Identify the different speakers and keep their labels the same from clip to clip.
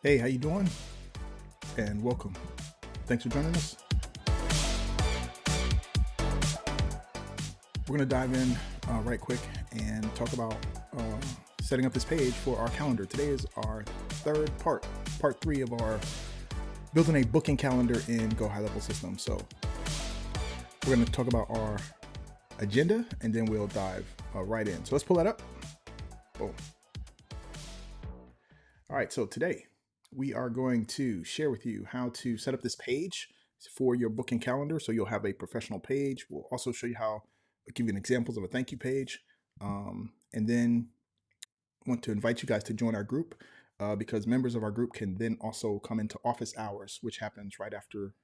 Speaker 1: Hey, how you doing? And welcome. Thanks for joining us. We're going to dive in right quick and talk about setting up this page for our calendar. Today is our third part 3 of our building a booking calendar in GoHighLevel system. So we're going to talk about our agenda and then we'll dive right in. So let's pull that up. Boom. All right, so today we are going to share with you how to set up this page for your booking calendar. So you'll have a professional page. We'll also show you how, give you examples of a thank you page. And then want to invite you guys to join our group because members of our group can then also come into office hours, which happens right after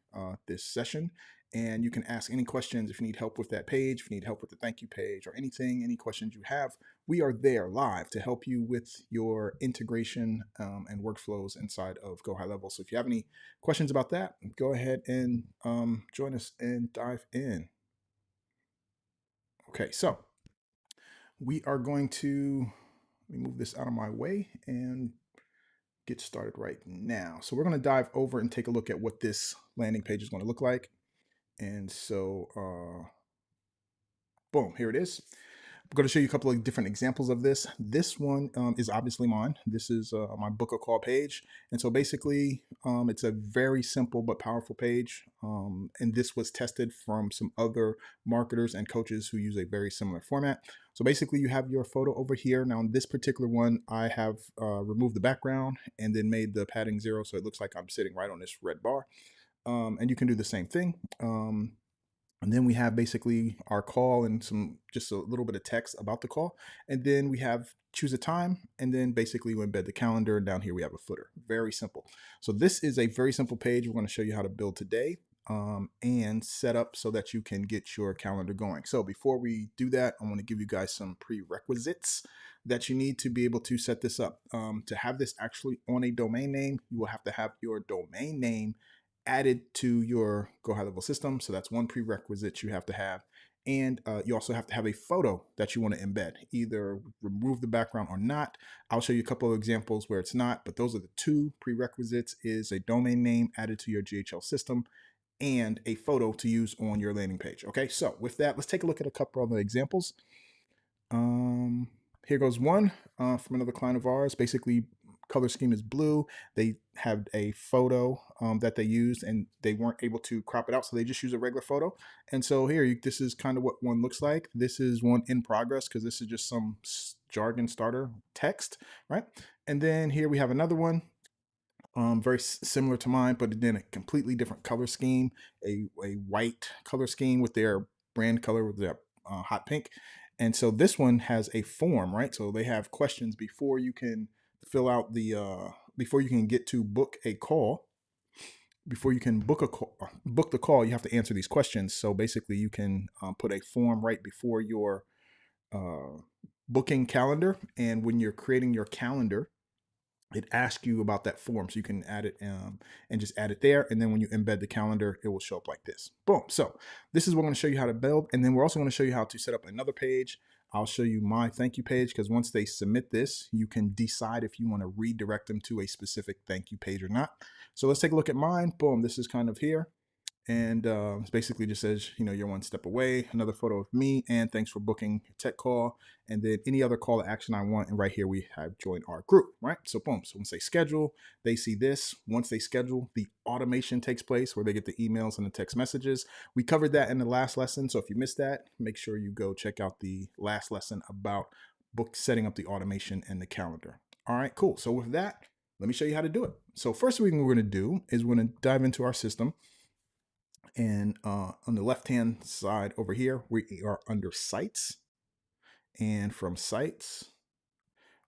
Speaker 1: this session. And you can ask any questions if you need help with that page, if you need help with the thank you page or anything, any questions you have. We are there live to help you with your integration and workflows inside of GoHighLevel. So if you have any questions about that, go ahead and join us and dive in. Okay, so we are going to, let me move this out of my way and get started right now. So we're going to dive over and take a look at what this landing page is going to look like. And so, boom, here it is. I'm going to show you a couple of different examples of this. This one is obviously mine. This is my book a call page. And so basically, it's a very simple but powerful page. And this was tested from some other marketers and coaches who use a very similar format. So basically, you have your photo over here. Now, in this particular one, I have removed the background and then made the padding 0. So it looks like I'm sitting right on this red bar. And you can do the same thing. And then we have basically our call and just a little bit of text about the call. And then we have choose a time. And then basically we embed the calendar. And down here we have a footer. Very simple. So this is a very simple page we're going to show you how to build today and set up so that you can get your calendar going. So before we do that, I want to give you guys some prerequisites that you need to be able to set this up. To have this actually on a domain name, you will have to have your domain name added to your GoHighLevel system. So that's one prerequisite you have to have. And you also have to have a photo that you want to embed, either remove the background or not. I'll show you a couple of examples where it's not, but those are the two prerequisites: is a domain name added to your GHL system and a photo to use on your landing page. Okay, so with that, let's take a look at a couple of the examples. Here goes one from another client of ours. Basically, color scheme is blue. They have a photo that they used and they weren't able to crop it out, so they just use a regular photo. And so here, this is kind of what one looks like. This is one in progress because this is just some jargon starter text, right? And then here we have another one, very similar to mine, but then a completely different color scheme, a white color scheme with their brand color with their hot pink. And so this one has a form, right? So they have questions before you can fill out the before you can get to book a call. Before you can book the call, you have to answer these questions. So basically, you can put a form right before your booking calendar, and when you're creating your calendar, it asks you about that form, so you can add it and just add it there. And then when you embed the calendar, it will show up like this. Boom. So this is what I'm going to show you how to build. And then we're also going to show you how to set up another page. I'll show you my thank you page because once they submit this, you can decide if you want to redirect them to a specific thank you page or not. So let's take a look at mine. Boom. This is kind of here. And it basically just says, you're one step away, another photo of me, and thanks for booking a tech call, and then any other call to action I want. And right here, we have joined our group, right? So boom. So once they schedule, they see this. Once they schedule, the automation takes place where they get the emails and the text messages. We covered that in the last lesson. So if you missed that, make sure you go check out the last lesson about setting up the automation and the calendar. All right, cool. So with that, let me show you how to do it. So first thing we're going to do is we're going to dive into our system. And on the left-hand side over here, we are under sites. And from sites,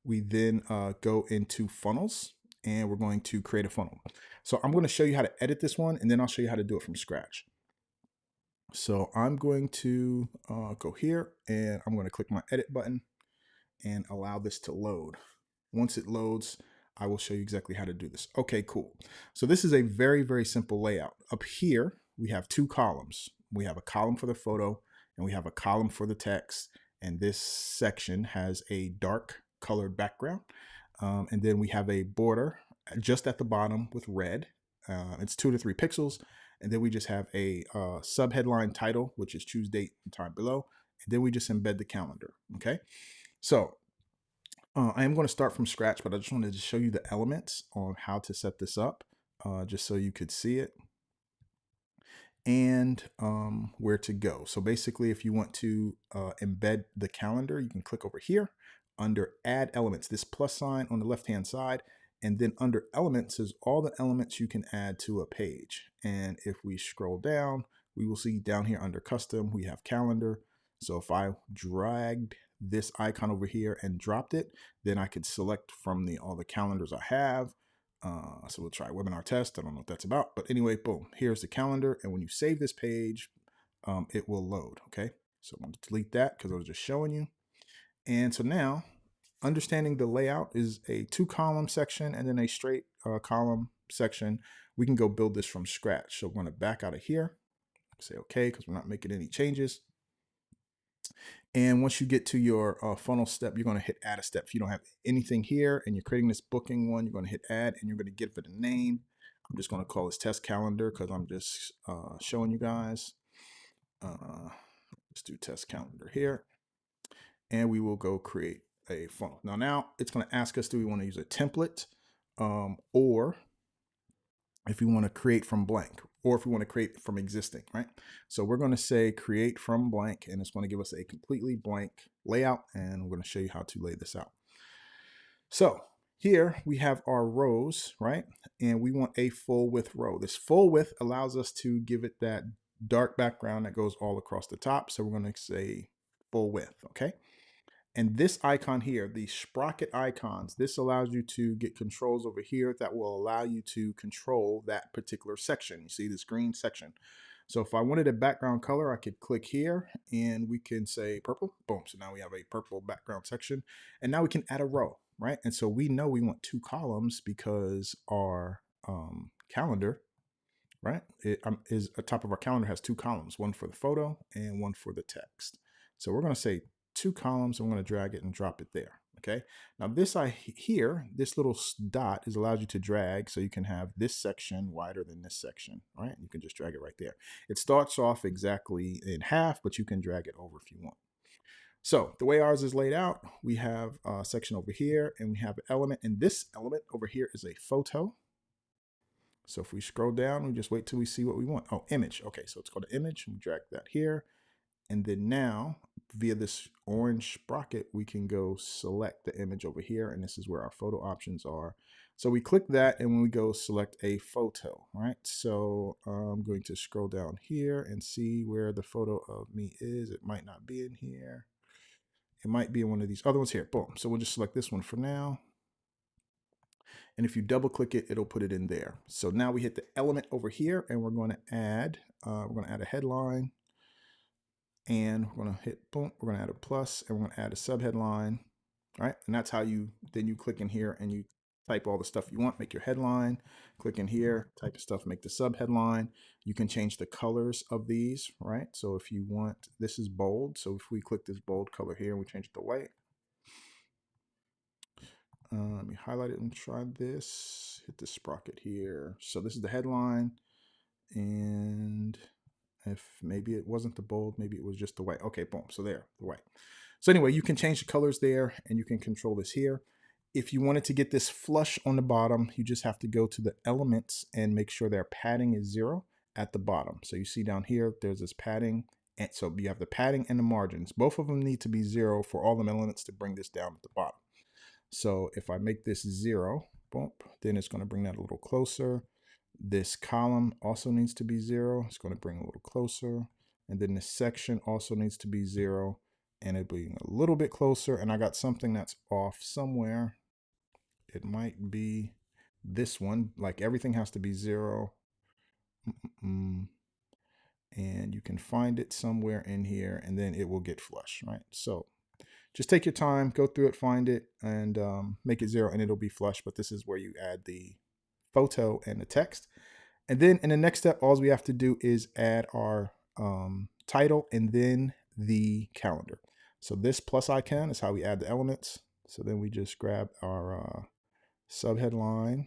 Speaker 1: we then go into funnels and we're going to create a funnel. So I'm going to show you how to edit this one, and then I'll show you how to do it from scratch. So I'm going to go here and I'm going to click my edit button and allow this to load. Once it loads, I will show you exactly how to do this. Okay, cool. So this is a very, very simple layout. Up here, we have two columns. We have a column for the photo and we have a column for the text. And this section has a dark colored background. And then we have a border just at the bottom with red. It's 2 to 3 pixels. And then we just have a subheadline title, which is choose date and time below. And then we just embed the calendar. Okay. So I am going to start from scratch, but I just wanted to show you the elements on how to set this up, just so you could see it and where to go. So basically, if you want to embed the calendar, you can click over here under add elements, this plus sign on the left hand side, and then under elements is all the elements you can add to a page. And if we scroll down, we will see down here under custom, we have calendar. So if I dragged this icon over here and dropped it, then I could select from all the calendars I have. So we'll try webinar test. I don't know what that's about, but anyway, boom, here's the calendar. And when you save this page, it will load. Okay. So I'm going to delete that because I was just showing you. And so now understanding the layout is a 2-column section and then a straight column section. We can go build this from scratch. So we're going to back out of here, say okay, because we're not making any changes. And once you get to your funnel step, you're going to hit add a step. If you don't have anything here and you're creating this booking one, you're going to hit add and you're going to give it a name. I'm just going to call this test calendar because I'm just showing you guys. Let's do test calendar here. And we will go create a funnel. Now it's going to ask us, do we want to use a template or if we want to create from blank, or if we want to create from existing, right? So we're going to say create from blank, and it's going to give us a completely blank layout, and we're going to show you how to lay this out. So here we have our rows, right? And we want a full width row. This full width allows us to give it that dark background that goes all across the top. So we're going to say full width, okay? And this icon here, the sprocket icons, this allows you to get controls over here that will allow you to control that particular section. You see this green section. So if I wanted a background color, I could click here and we can say purple. Boom. So now we have a purple background section. And now we can add a row, right? And so we know we want 2 columns because our calendar, right, is a top of our calendar has 2 columns, one for the photo and one for the text. So we're going to say 2 columns. I'm going to drag it and drop it there. Okay. Now this this little dot allows you to drag, so you can have this section wider than this section, right? You can just drag it right there. It starts off exactly in half, but you can drag it over if you want. So the way ours is laid out, we have a section over here and we have an element, and this element over here is a photo. So if we scroll down, we just wait till we see what we want. Oh, image. Okay, so it's called an image. We drag that here. And then now, via this orange sprocket, we can go select the image over here. And this is where our photo options are. So we click that, and when we go select a photo, right? So I'm going to scroll down here and see where the photo of me is. It might not be in here. It might be in one of these other ones here. Boom. So we'll just select this one for now. And if you double click it, it'll put it in there. So now we hit the element over here, and we're going to add a headline, and we're going to hit boom. We're going to add a plus, and we're going to add a subheadline. All right. And that's how you click in here and you type all the stuff you want, make your headline, click in here, type of stuff, make the subheadline. You can change the colors of these, right? So if you want, this is bold. So if we click this bold color here and we change it to white, let me highlight it and try this. Hit the sprocket here. So this is the headline. And if maybe it wasn't the bold, maybe it was just the white. Okay, boom. So there, the white. So anyway, you can change the colors there and you can control this here. If you wanted to get this flush on the bottom, you just have to go to the elements and make sure their padding is 0 at the bottom. So you see down here, there's this padding. And so you have the padding and the margins. Both of them need to be 0 for all the elements to bring this down at the bottom. So if I make this 0, boom, then it's going to bring that a little closer. This column also needs to be 0. It's going to bring a little closer. And then this section also needs to be 0. And it'll be a little bit closer. And I got something that's off somewhere. It might be this one. Like everything has to be 0. And you can find it somewhere in here, and then it will get flush, right? So just take your time, go through it, find it, and make it 0, and it'll be flush. But this is where you add the photo and the text. And then in the next step, all we have to do is add our title and then the calendar. So this plus icon is how we add the elements. So then we just grab our subheadline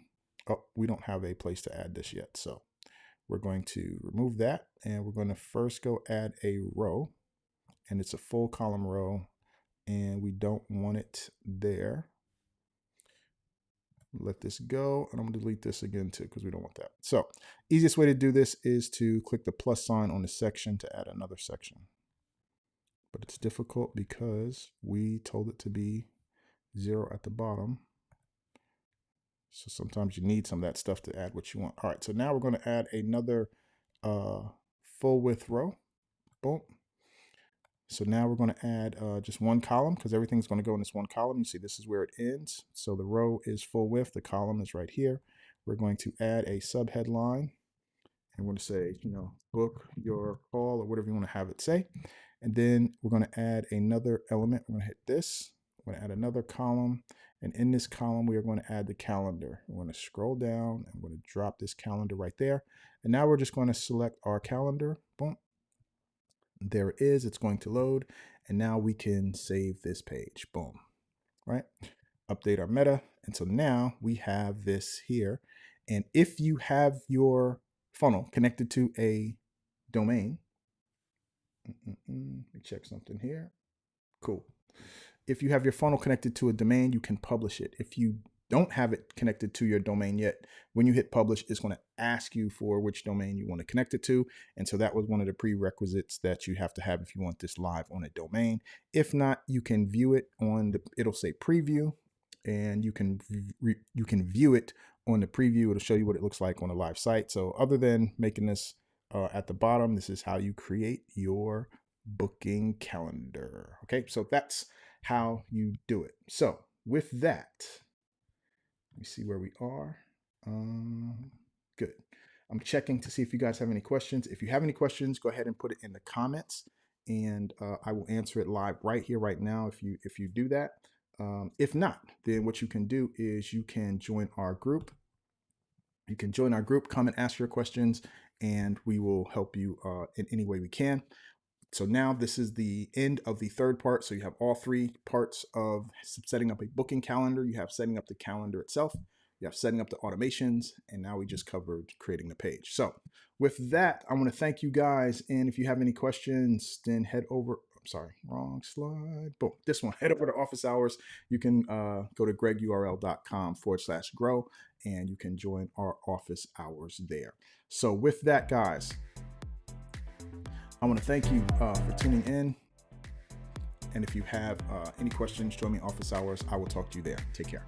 Speaker 1: Oh, we don't have a place to add this yet. So we're going to remove that, and we're going to first go add a row, and it's a full column row, and we don't want it there. Let this go, and I'm gonna delete this again too because we don't want that. So easiest way to do this is to click the plus sign on the section to add another section. But it's difficult because we told it to be 0 at the bottom. So sometimes you need some of that stuff to add what you want. All right, so now we're going to add another full width row. Boom. So now we're going to add just one column because everything's going to go in this one column. You see this is where it ends. So the row is full width. The column is right here. We're going to add a subheadline. And we're going to say, book your call or whatever you want to have it say. And then we're going to add another element. We're going to hit this. We're going to add another column. And in this column, we are going to add the calendar. We're going to scroll down and we're going to drop this calendar right there. And now we're just going to select our calendar. Boom. There it is. It's going to load. And now we can save this page. Boom. Right? Update our meta. And so now we have this here. And if you have your funnel connected to a domain, let me check something here. Cool. If you have your funnel connected to a domain, you can publish it. If you don't have it connected to your domain yet, when you hit publish, it's going to ask you for which domain you want to connect it to. And so that was one of the prerequisites that you have to have if you want this live on a domain. If not, you can view it on it'll say preview, and you can view it on the preview. It'll show you what it looks like on a live site. So other than making this at the bottom, this is how you create your booking calendar. Okay, so that's how you do it. So with that, let me see where we are. Good. I'm checking to see if you guys have any questions. If you have any questions, go ahead and put it in the comments, and I will answer it live right here, right now. If you do that. If not, then what you can do is you can join our group. You can join our group, come and ask your questions, and we will help you in any way we can. So now this is the end of the third part. So you have all three parts of setting up a booking calendar. You have setting up the calendar itself. You have setting up the automations. And now we just covered creating the page. So with that, I want to thank you guys. And if you have any questions, then head over. I'm sorry, wrong slide. Boom, this one. Head over to office hours. You can go to gregurl.com/grow, and you can join our office hours there. So with that, guys, I want to thank you for tuning in. And if you have any questions, join me office hours. I will talk to you there. Take care.